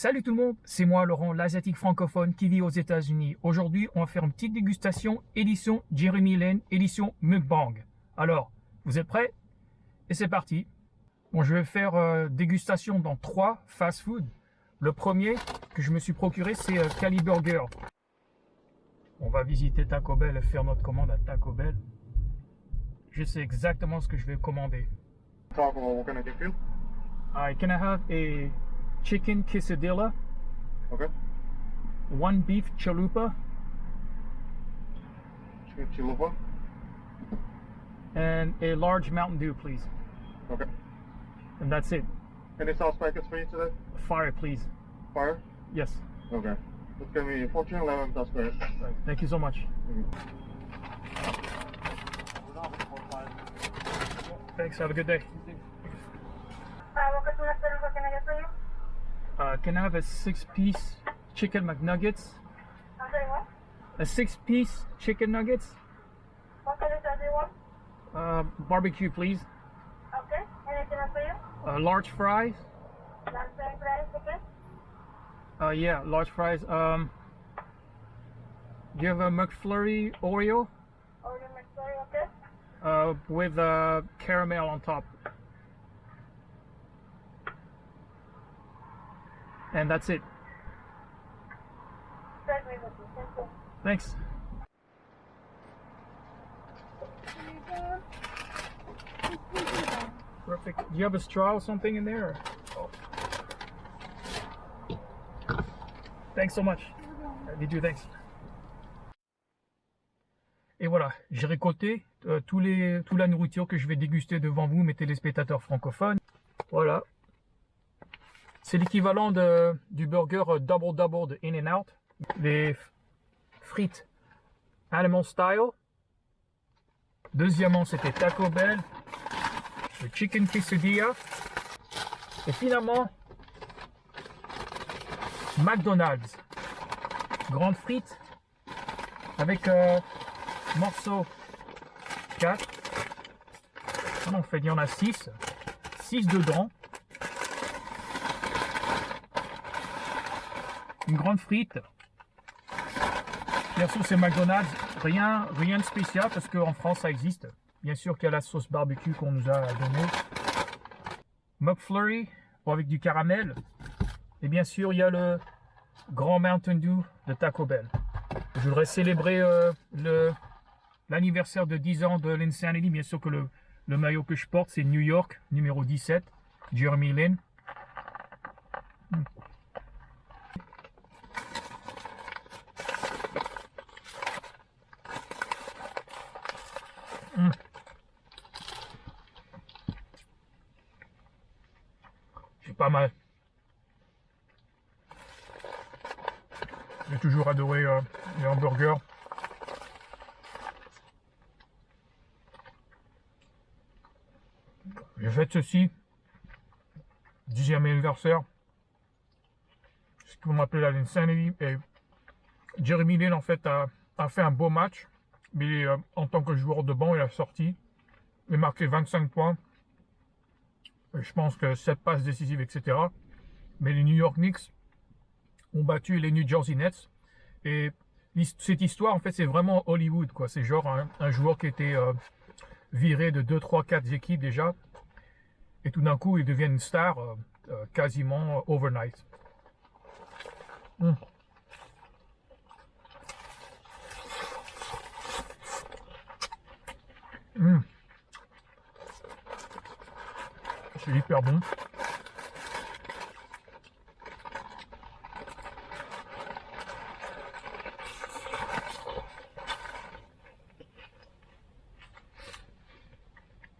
Salut tout le monde, c'est moi Laurent, l'asiatique francophone qui vit aux États-Unis. Aujourd'hui, on va faire une petite dégustation édition Jeremy Lin, édition Mukbang. Alors, vous êtes prêts? Et c'est parti. Bon, je vais faire dégustation dans 3 fast-food. Le premier que je me suis procuré, c'est Cali Burger. On va visiter Taco Bell et faire notre commande à Taco Bell. Je sais exactement ce que je vais commander. Taco, what can I get you? Can I have a chicken quesadilla, Okay. 1 beef chalupa, Chicken chalupa. and a large Mountain Dew, please. Okay. And that's it. Any sauce packets for you today? Fire, please. Fire? Yes. Okay. Just give me 14, 11, that's great. Right. Thank you so much. Thanks. Have a good day. Can I have a 6-piece chicken McNuggets? I'm sorry, what? A 6-piece chicken nuggets? What kind of sauce do you want? Barbecue, please. Okay. Anything else for you? Large fries. Large fries, okay? Yeah, large fries. Do you have a McFlurry Oreo? Order McFlurry, okay? With caramel on top. And that's it. Strike me with you. Thank you. Thanks. Perfect. Do you have a straw or something in there? Oh. Thanks so much. Did you? Thanks. Et voilà, j'ai récolté toute la nourriture que je vais déguster devant vous, mes téléspectateurs francophones. Voilà. C'est l'équivalent du burger Double Double de In-N-Out. Les frites Animal Style. Deuxièmement, c'était Taco Bell. Le Chicken Quesadilla. Et finalement, McDonald's. Grande frite avec morceau 4. En fait, il y en a 6. 6 dedans. Une grande frite. Bien sûr, c'est McDonald's. Rien de spécial parce qu'en France, ça existe. Bien sûr qu'il y a la sauce barbecue qu'on nous a donnée. McFlurry avec du caramel. Et bien sûr, il y a le grand Mountain Dew de Taco Bell. Je voudrais célébrer l'anniversaire de 10 ans de l'Insanity. Bien sûr que le maillot que je porte, c'est New York, numéro 17, Jeremy Lin. C'est pas mal. J'ai toujours adoré les hamburgers. J'ai fait ceci, 10e anniversaire, ce qu'on appelle la Insanity. Et Jeremy Lin en fait a fait un beau match, mais en tant que joueur de banc, il a sorti, il a marqué 25 points. Et je pense que 7 passes décisives, etc. Mais les New York Knicks ont battu les New Jersey Nets. Et cette histoire, en fait, c'est vraiment Hollywood, quoi. C'est genre un joueur qui était viré de 2, 3, 4 équipes déjà. Et tout d'un coup, il devient une star quasiment overnight. C'est hyper bon.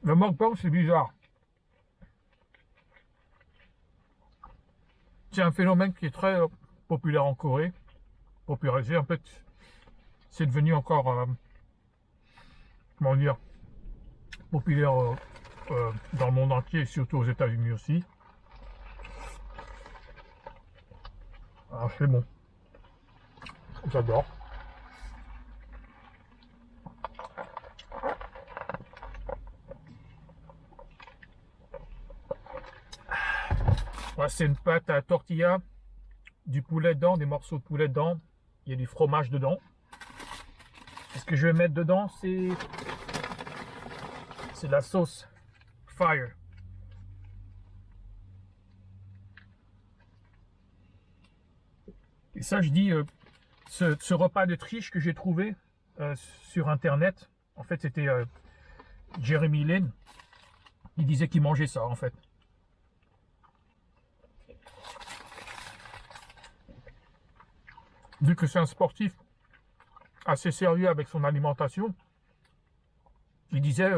Le mukbang, c'est bizarre. C'est un phénomène qui est très populaire en Corée. Popularisé, en fait, c'est devenu encore, comment dire, populaire dans le monde entier, et surtout aux États-Unis aussi. Ah, c'est bon. J'adore. Ouais, c'est une pâte à tortilla du poulet dedans, des morceaux de poulet dedans. Il y a du fromage dedans. Et ce que je vais mettre dedans, c'est la sauce Fire. Et ça, je dis, ce repas de triche que j'ai trouvé sur Internet, en fait, c'était Jeremy Lin. Il disait qu'il mangeait ça, en fait. Vu que c'est un sportif assez sérieux avec son alimentation, il disait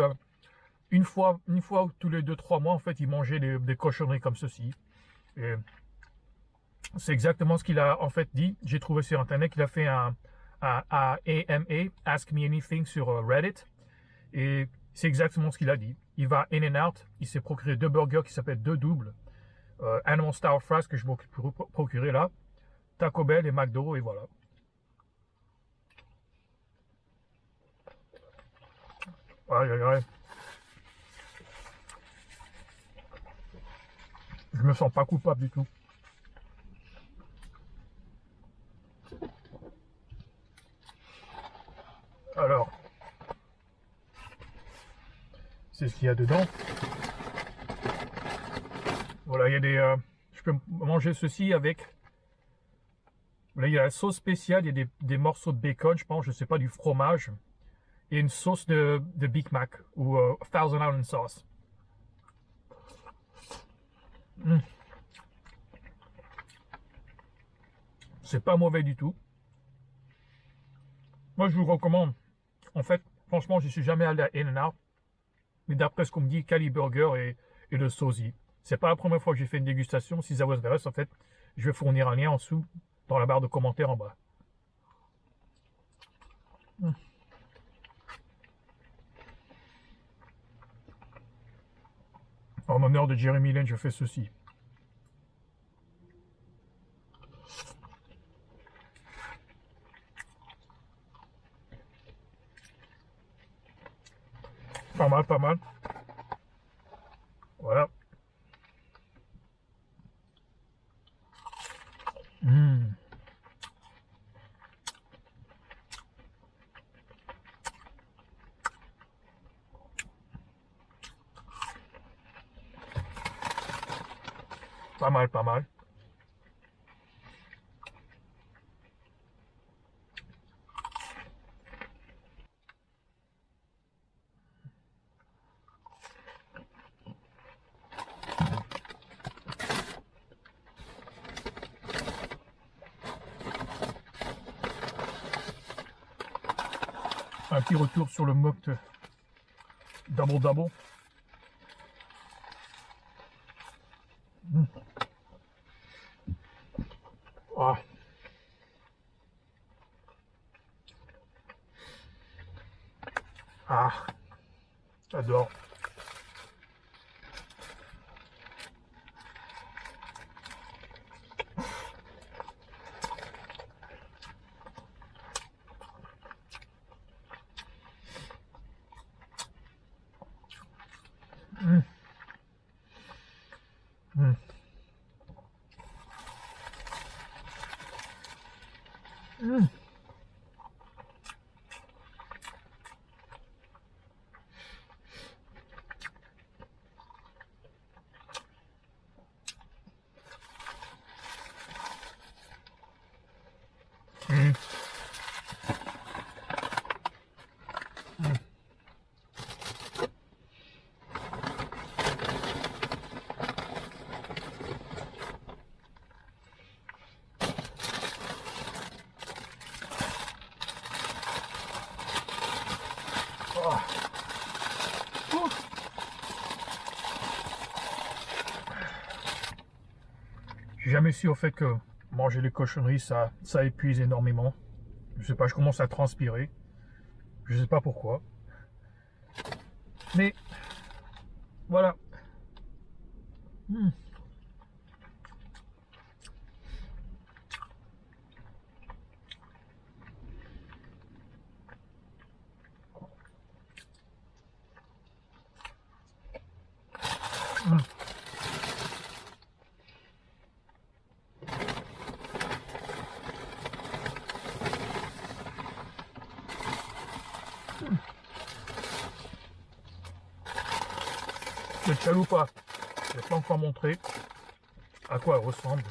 une fois tous les 2-3 mois, en fait, il mangeait des cochonneries comme ceci. Et c'est exactement ce qu'il a en fait dit. J'ai trouvé sur Internet qu'il a fait un AMA, Ask Me Anything, sur Reddit. Et c'est exactement ce qu'il a dit. Il va in and out. Il s'est procuré 2 burgers qui s'appellent 2 doubles. Animal Style Fries que je m'ai procuré là. Taco Bell et McDo, et voilà. Aïe, aïe, aïe. Je me sens pas coupable du tout. Alors, c'est ce qu'il y a dedans. Voilà, il y a des... je peux manger ceci avec... Là, il y a la sauce spéciale, il y a des morceaux de bacon, je pense, je sais pas, du fromage. Et une sauce de Big Mac ou Thousand Island Sauce. C'est pas mauvais du tout. Moi, je vous recommande. En fait, franchement, je suis jamais allé à In-N-Out. Mais d'après ce qu'on me dit, Cali Burger et le sosie. C'est pas la première fois que j'ai fait une dégustation. Si ça vous intéresse, en fait, je vais fournir un lien en dessous dans la barre de commentaires en bas. En honneur de Jeremy Lin, je fais ceci. Pas mal, pas mal. Voilà. Pas mal, pas mal. Un petit retour sur le mock Double Double. Ah. Ah. J'adore. J'ai jamais su au fait que manger les cochonneries, ça épuise énormément. Je sais pas, je commence à transpirer. Je sais pas pourquoi. Mais voilà. Le chalupa, je ne vais pas encore montrer à quoi elle ressemble.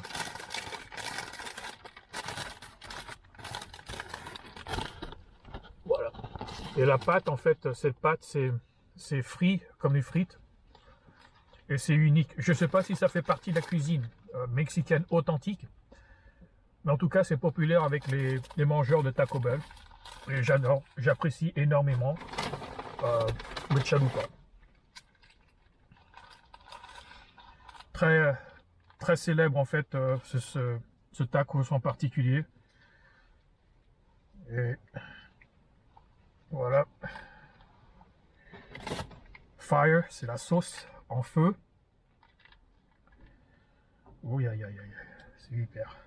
Voilà. Et la pâte, en fait, cette pâte, c'est frit comme les frites. Et c'est unique. Je ne sais pas si ça fait partie de la cuisine mexicaine authentique. Mais en tout cas, c'est populaire avec les mangeurs de Taco Bell. Et j'adore, j'apprécie énormément le chalupa. Très, très célèbre en fait, ce tacos en particulier. Et voilà. Fire, c'est la sauce en feu. Oui, aïe, aïe, aïe, c'est hyper.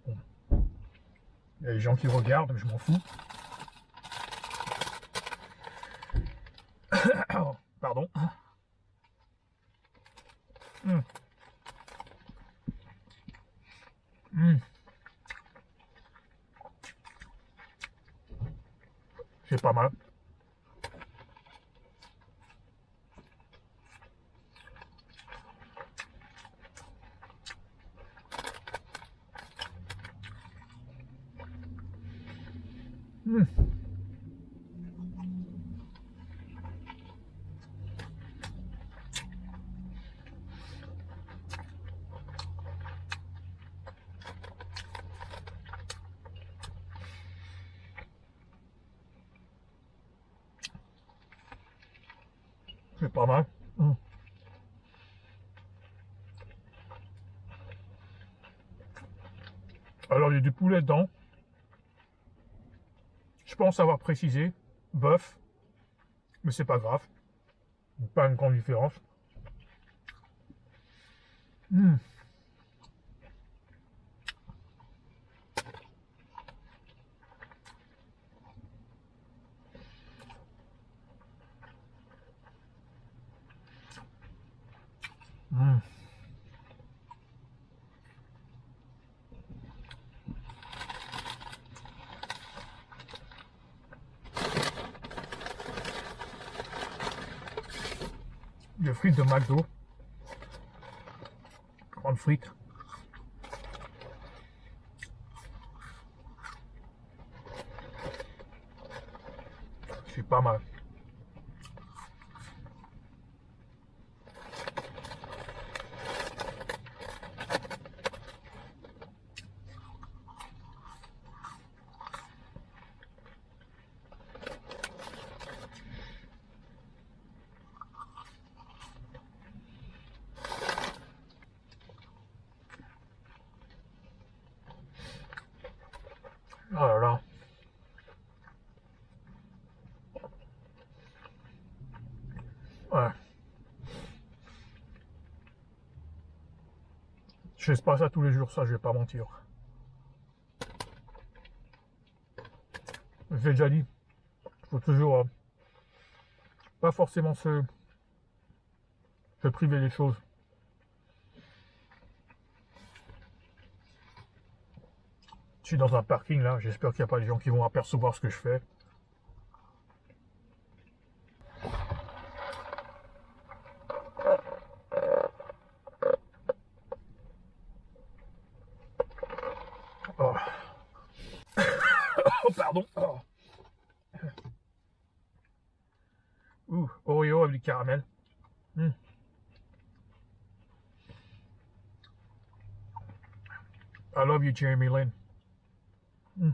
Bon. Il y a des gens qui regardent, mais je m'en fous. Pardon. Mmh. Mmh. C'est pas mal. Mmh. C'est pas mal. Mmh. Alors il y a du poulet dedans. Je pense avoir précisé bœuf, mais c'est pas grave. Pas une grande différence. Mmh. Mmh. Les frites de McDo. Grande frite. C'est pas mal. Oh là là. Ouais. Je fais pas ça tous les jours, ça je vais pas mentir. J'ai déjà dit, il faut toujours pas forcément se priver des choses. Je suis dans un parking là, j'espère qu'il n'y a pas des gens qui vont apercevoir ce que je fais. Oh, oh pardon. Oh. Ouh, Oreo avec du caramel. Mm. I love you, Jeremy Lin. Mm.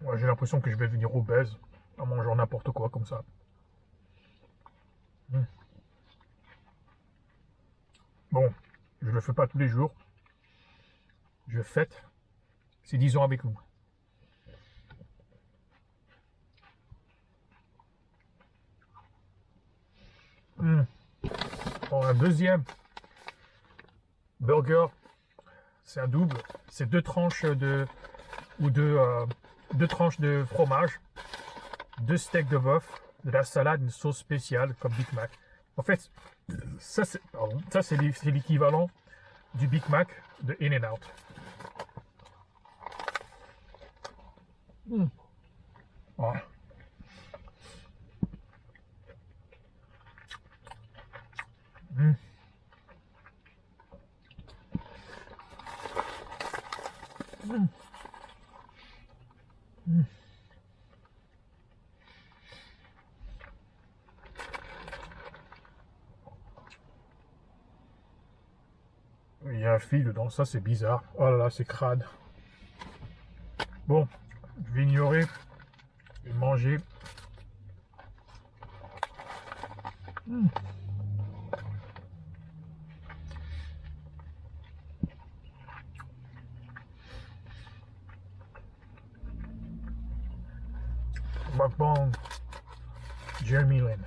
Ouais, j'ai l'impression que je vais devenir obèse en mangeant n'importe quoi comme ça. Mm. Bon, je le fais pas tous les jours. Je fête ces 10 ans avec vous. Mm. Bon, un deuxième burger, c'est un double, c'est deux tranches de deux tranches de fromage, deux steaks de bœuf, de la salade, une sauce spéciale comme Big Mac. En fait, ça c'est l'équivalent du Big Mac de In-N-Out. Mm. Oh. Mm. Mm. Mm. Il y a un fil dedans, ça c'est bizarre. Oh là là, c'est crade. Bon, je vais ignorer et manger. Mm. Mukbang, Jeremy Lin.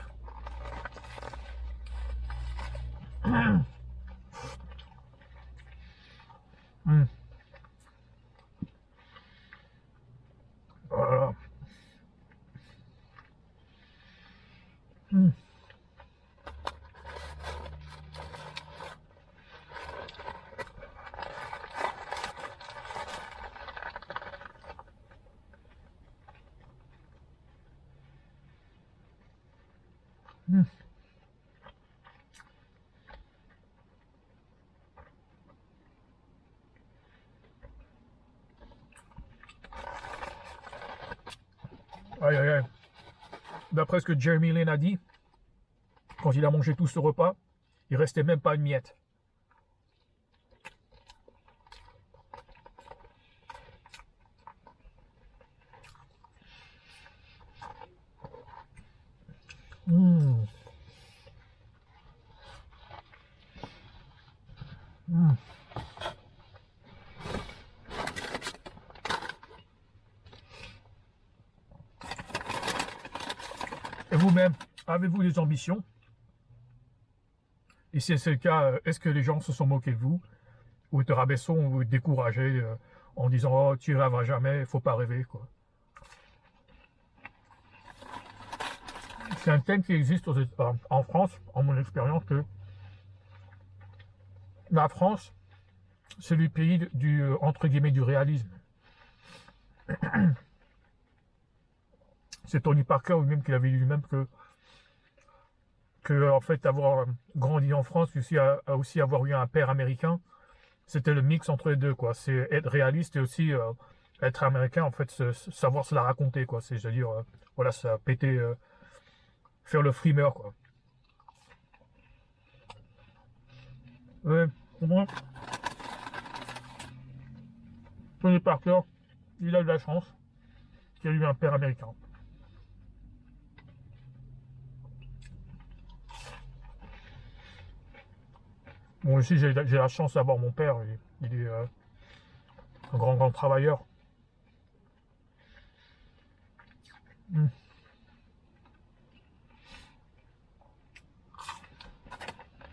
Mm. Mm. Voilà. Mm. Mm. Aïe aïe aïe. D'après ce que Jeremy Lin a dit, quand il a mangé tout ce repas, il restait même pas une miette. Mm. Mm. Et vous-même, avez-vous des ambitions? Et si c'est le cas, est-ce que les gens se sont moqués de vous, ou te rabaissent ou te découragés en disant oh tu n'y rêveras jamais, il faut pas rêver quoi. C'est un thème qui existe en France, en mon expérience, que la France, c'est le pays du entre guillemets du réalisme. C'est Tony Parker lui-même qui avait dit lui-même que en fait avoir grandi en France, aussi aussi avoir eu un père américain, c'était le mix entre les deux quoi. C'est être réaliste et aussi être américain en fait, savoir se la raconter quoi. C'est-à-dire voilà, ça a pété, faire le frimeur quoi. Ouais, pour moi, Tony Parker, il a eu de la chance qu'il a eu un père américain. Bon, aussi, j'ai la chance d'avoir mon père. Il est un grand travailleur. Mm.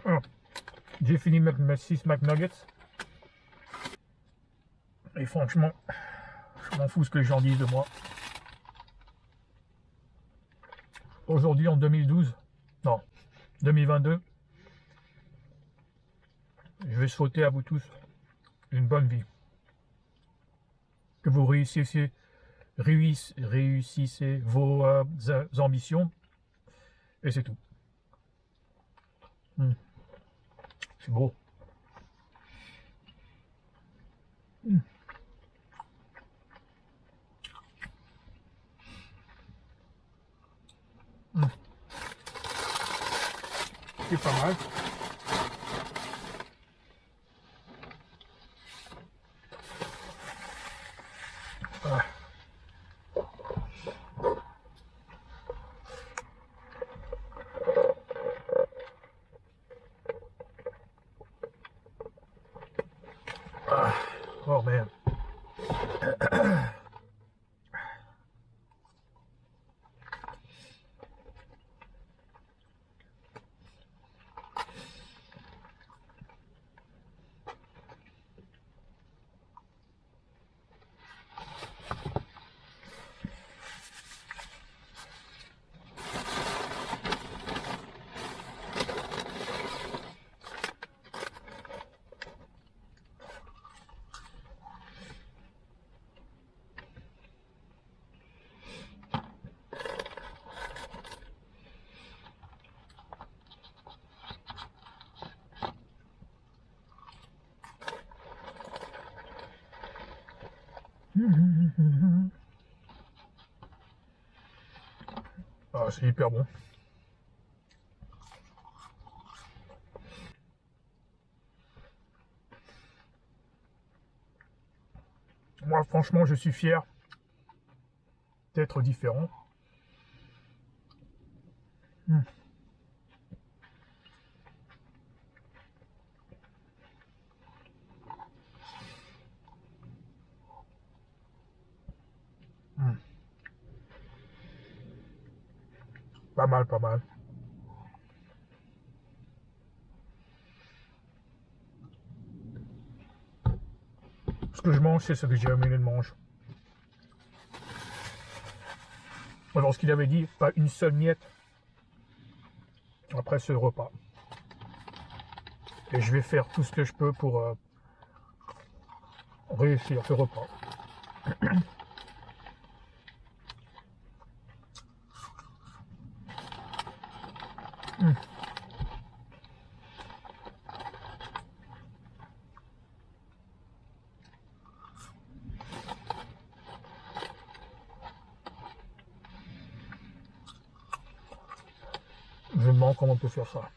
Alors, j'ai fini mes 6 McNuggets. Et franchement, je m'en fous ce que les gens disent de moi. Aujourd'hui, en 2012, non, 2022, je vais souhaiter à vous tous une bonne vie. Que vous réussissez vos ambitions. Et c'est tout. Mm. C'est beau. Mm. Mm. C'est pas mal. Ah. Ah. Oh man. Ah, c'est hyper bon. Moi, franchement, je suis fier d'être différent. Pas mal, pas mal. Ce que je mange, c'est ce que Jeremy Lin mange. Alors, ce qu'il avait dit, pas une seule miette après ce repas. Et je vais faire tout ce que je peux pour réussir ce repas. Je me demande comment on peut faire ça.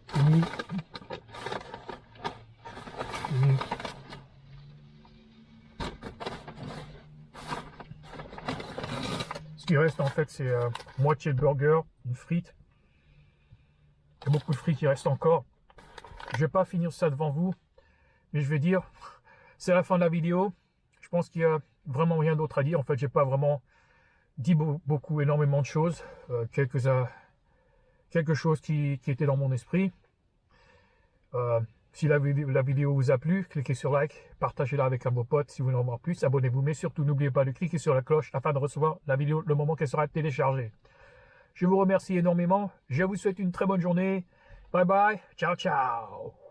Fini. Fini. Ce qui reste en fait, c'est moitié de burger, une frite. Il y a beaucoup de frites qui restent encore. Je vais pas finir ça devant vous, mais je vais dire, c'est la fin de la vidéo. Je pense qu'il y a vraiment rien d'autre à dire. En fait, j'ai pas vraiment dit beaucoup, énormément de choses. Quelque chose qui était dans mon esprit. Si la vidéo vous a plu, cliquez sur like, partagez-la avec un de vos potes. Si vous voulez en voir plus, abonnez-vous. Mais surtout, n'oubliez pas de cliquer sur la cloche afin de recevoir la vidéo le moment qu'elle sera téléchargée. Je vous remercie énormément. Je vous souhaite une très bonne journée. Bye bye. Ciao, ciao.